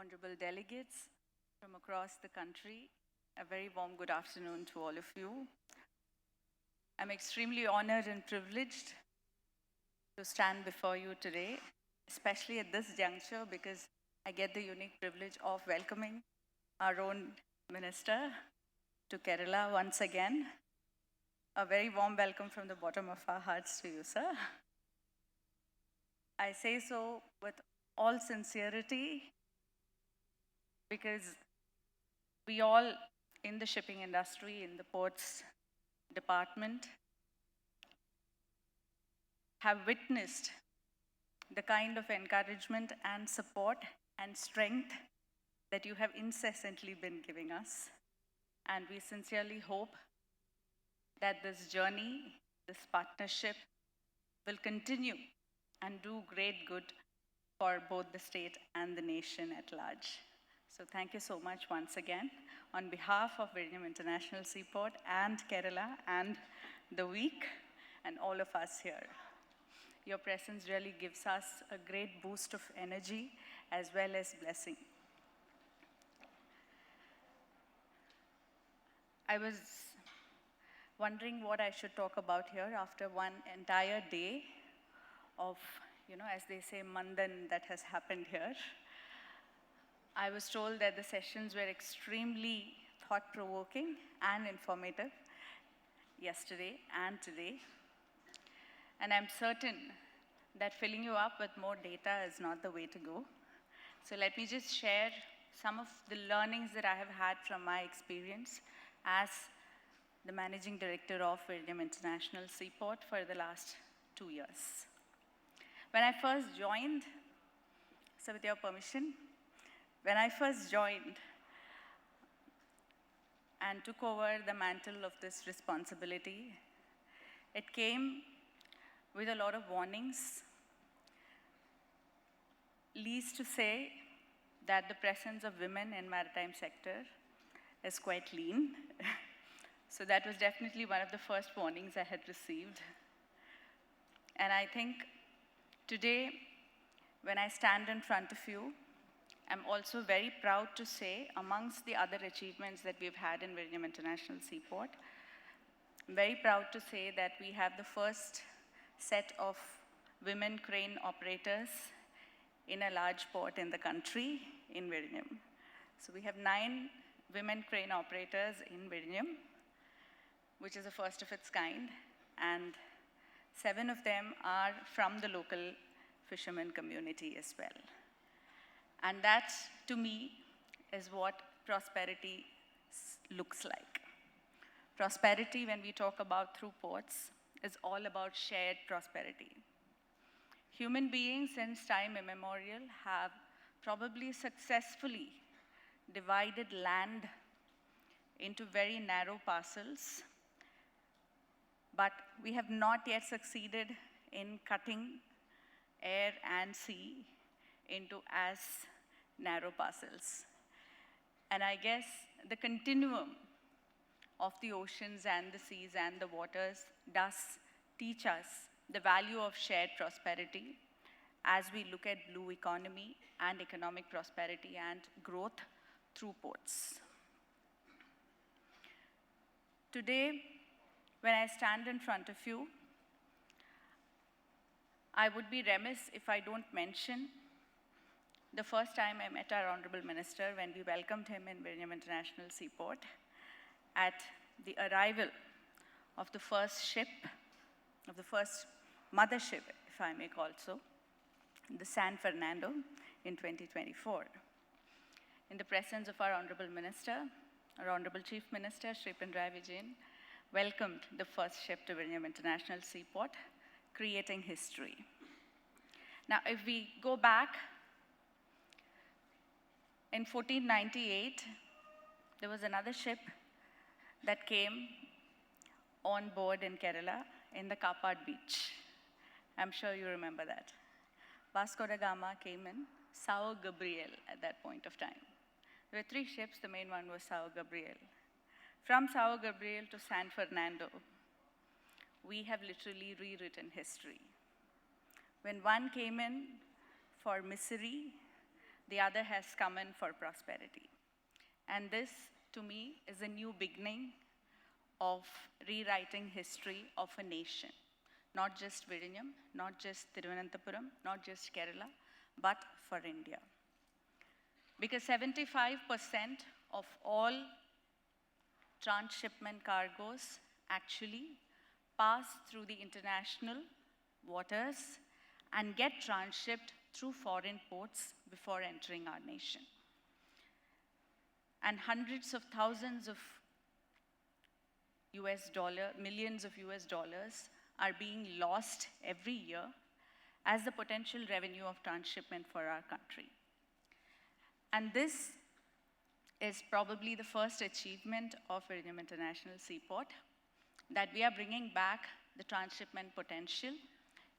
honorable delegates from across the country, a very warm good afternoon to all of you. I'm extremely honored and privileged to stand before you today, especially at this juncture because I get the unique privilege of welcoming our own minister to Kerala once again. A very warm welcome from the bottom of our hearts to you, sir. I say so with all sincerity because we all in the shipping industry, in the ports department, have witnessed the kind of encouragement and support and strength that you have incessantly been giving us. And we sincerely hope that this journey, this partnership will continue and do great good for both the state and the nation at large. So thank you so much once again on behalf of Vizhinjam International Seaport and Kerala and the week and all of us here. Your presence really gives us a great boost of energy as well as blessing. I was wondering what I should talk about here after one entire day of, as they say, Mandan that has happened here. I was told that the sessions were extremely thought-provoking and informative yesterday and today. And I'm certain that filling you up with more data is not the way to go. So let me just share some of the learnings that I have had from my experience as the Managing Director of Vizhinjam International Seaport for the last 2 years. When I first joined, so with your permission, when I first joined and took over the mantle of this responsibility, it came with a lot of warnings. Least to say that the presence of women in maritime sector is quite lean. So that was definitely one of the first warnings I had received. And I think today, when I stand in front of you, I'm also very proud to say, amongst the other achievements that we've had in Vizhinjam International Seaport, I'm very proud to say that we have the first set of women crane operators in a large port in the country, in Vizhinjam. So we have 9 women crane operators in Vizhinjam, which is the first of its kind, and 7 of them are from the local fishermen community as well. And that, to me, is what prosperity looks like. Prosperity, when we talk about through ports, is all about shared prosperity. Human beings since time immemorial have probably successfully divided land into very narrow parcels, but we have not yet succeeded in cutting air and sea into as narrow parcels. And I guess the continuum of the oceans and the seas and the waters does teach us the value of shared prosperity as we look at blue economy and economic prosperity and growth through ports. Today, when I stand in front of you, I would be remiss if I don't mention the first time I met our Honorable Minister when we welcomed him in Vizhinjam International Seaport at the arrival of the first ship, of the first mothership, if I may call so, the San Fernando in 2024. In the presence of our Honorable Minister, our Honorable Chief Minister, Shri Pinarayi Vijayan, welcomed the first ship to Vizhinjam International Seaport, creating history. Now, if we go back, in 1498, there was another ship that came on board in Kerala in the Kapad beach. I'm sure you remember that. Vasco da Gama came in, Sao Gabriel at that point of time. There were 3 ships, the main one was Sao Gabriel. From Sao Gabriel to San Fernando, we have literally rewritten history. When one came in for misery, the other has come in for prosperity. And this, to me, is a new beginning of rewriting history of a nation. Not just Vizhinjam, not just Thiruvananthapuram, not just Kerala, but for India. Because 75% of all transshipment cargoes actually pass through the international waters and get transshipped through foreign ports before entering our nation. And hundreds of thousands of millions of US dollars are being lost every year as the potential revenue of transshipment for our country. And this is probably the first achievement of Vizhinjam International Seaport, that we are bringing back the transshipment potential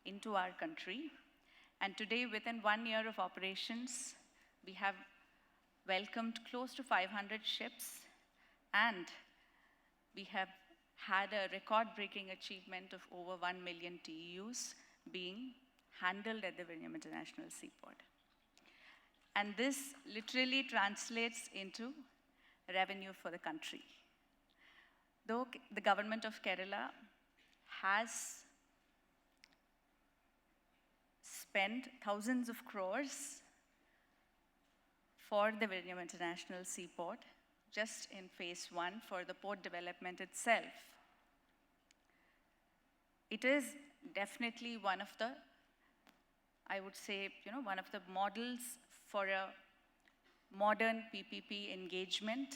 into our country. And today, within 1 year of operations, we have welcomed close to 500 ships, and we have had a record-breaking achievement of over 1 million TEUs being handled at the Vizhinjam International Seaport. And this literally translates into revenue for the country. Though the government of Kerala has spent thousands of crores for the Vizhinjam International Seaport, just in phase 1 for the port development itself, it is definitely one of the, I would say, one of the models for a modern PPP engagement,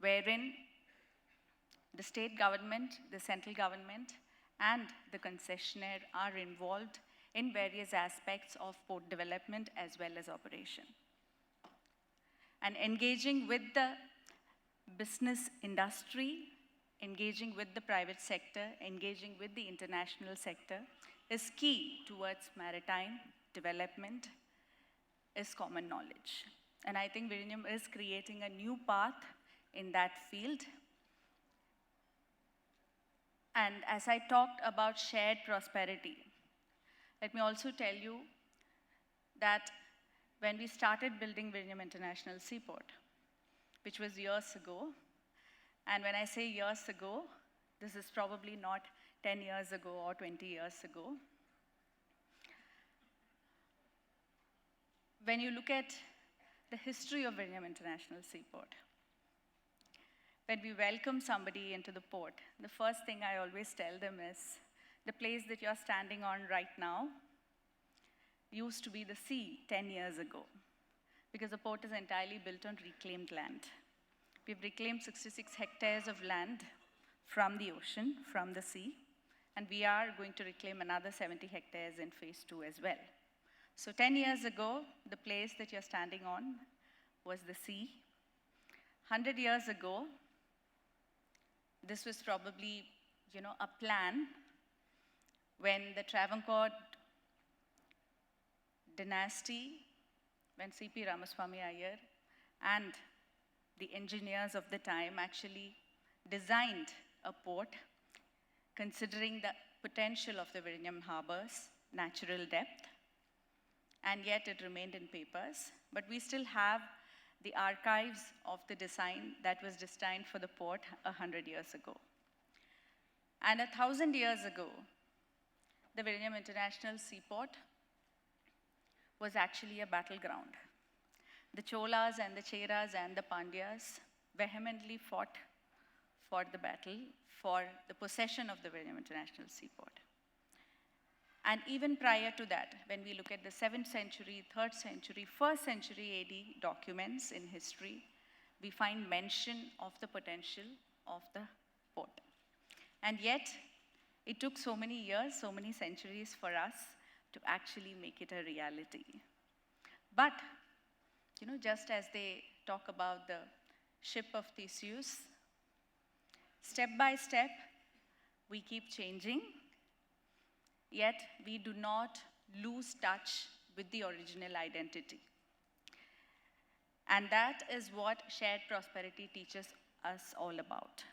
wherein the state government, the central government, and the concessionaire are involved in various aspects of port development as well as operation. And engaging with the business industry, engaging with the private sector, engaging with the international sector is key towards maritime development, is common knowledge. And I think Vizhinjam is creating a new path in that field. And as I talked about shared prosperity, let me also tell you that when we started building Vizhinjam International Seaport, which was years ago, and when I say years ago, this is probably not 10 years ago or 20 years ago. When you look at the history of Vizhinjam International Seaport, when we welcome somebody into the port, the first thing I always tell them is, the place that you're standing on right now used to be the sea 10 years ago, because the port is entirely built on reclaimed land. We've reclaimed 66 hectares of land from the ocean, from the sea, and we are going to reclaim another 70 hectares in phase 2 as well. So 10 years ago, the place that you're standing on was the sea. 100 years ago, this was probably, a plan when the Travancore dynasty, when C.P. Ramaswamy Iyer and the engineers of the time actually designed a port considering the potential of the Vizhinjam harbor's natural depth, and yet it remained in papers. But we still have the archives of the design that was designed for the port 100 years ago. And 1,000 years ago, the Vizhinjam International Seaport was actually a battleground. The Cholas and the Cheras and the Pandyas vehemently fought for the battle, for the possession of the Vizhinjam International Seaport. And even prior to that, when we look at the 7th century, 3rd century, 1st century AD documents in history, we find mention of the potential of the port. And yet, it took so many years, so many centuries for us to actually make it a reality. But, just as they talk about the ship of Theseus, step by step, we keep changing, yet we do not lose touch with the original identity. And that is what shared prosperity teaches us all about.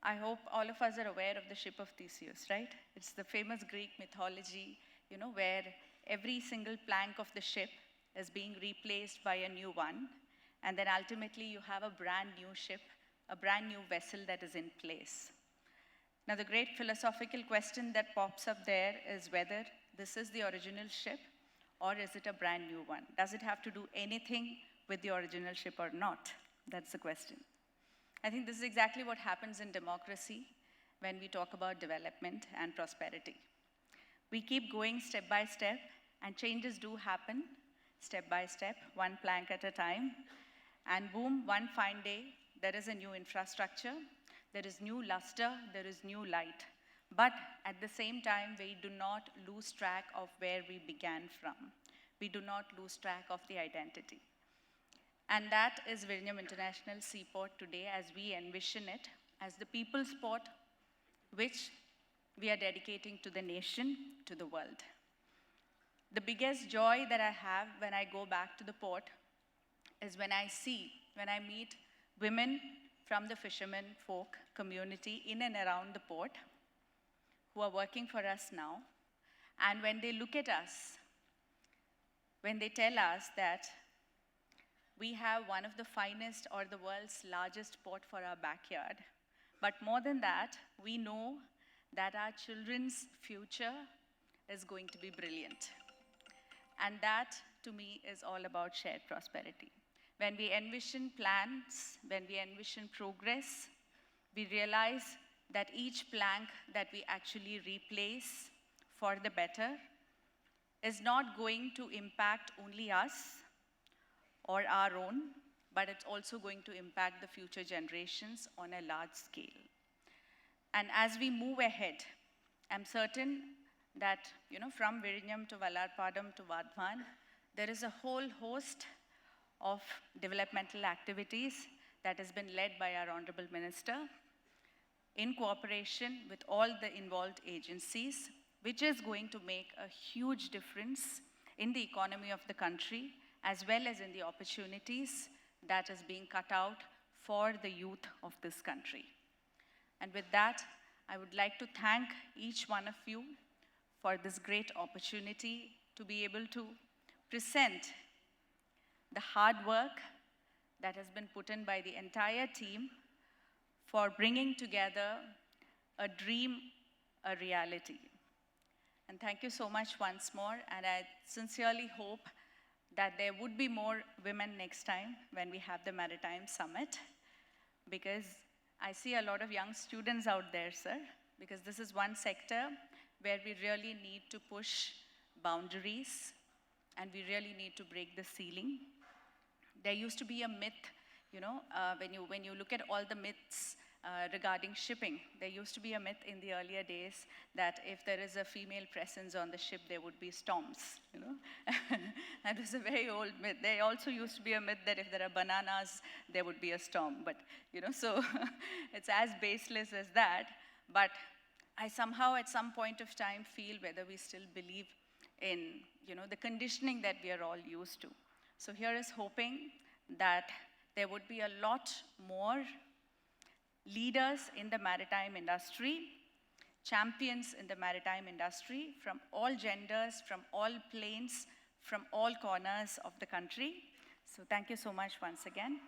I hope all of us are aware of the ship of Theseus, right? It's the famous Greek mythology, where every single plank of the ship is being replaced by a new one, and then ultimately you have a brand new ship, a brand new vessel that is in place. Now, the great philosophical question that pops up there is whether this is the original ship or is it a brand new one? Does it have to do anything with the original ship or not? That's the question. I think this is exactly what happens in democracy when we talk about development and prosperity. We keep going step by step, and changes do happen step by step, one plank at a time. And boom, one fine day, there is a new infrastructure, there is new luster, there is new light. But at the same time, we do not lose track of where we began from. We do not lose track of the identity. And that is Vizhinjam International Seaport today as we envision it as the people's port, which we are dedicating to the nation, to the world. The biggest joy that I have when I go back to the port is when I meet women from the fishermen folk community in and around the port who are working for us now. And when they look at us, when they tell us that we have one of the finest or the world's largest port for our backyard, but more than that, we know that our children's future is going to be brilliant. And that, to me, is all about shared prosperity. When we envision plans, when we envision progress, we realize that each plank that we actually replace for the better is not going to impact only us or our own, but it's also going to impact the future generations on a large scale. And as we move ahead, I'm certain that, from Vizhinjam to Vallarpadam to Vadhavan, there is a whole host of developmental activities that has been led by our Honorable Minister in cooperation with all the involved agencies, which is going to make a huge difference in the economy of the country, as well as in the opportunities that is being cut out for the youth of this country. And with that, I would like to thank each one of you for this great opportunity to be able to present the hard work that has been put in by the entire team for bringing together a dream, a reality. And thank you so much once more, and I sincerely hope that there would be more women next time when we have the Maritime Summit, because I see a lot of young students out there, sir, because this is one sector where we really need to push boundaries and we really need to break the ceiling. There used to be a myth, when you look at all the myths regarding shipping, there used to be a myth in the earlier days that if there is a female presence on the ship, there would be storms, That was a very old myth. There also used to be a myth that if there are bananas, there would be a storm. But, so it's as baseless as that. But I somehow, at some point of time, feel whether we still believe in, the conditioning that we are all used to. So here is hoping that there would be a lot more leaders in the maritime industry, champions in the maritime industry from all genders, from all planes, from all corners of the country. So thank you so much once again.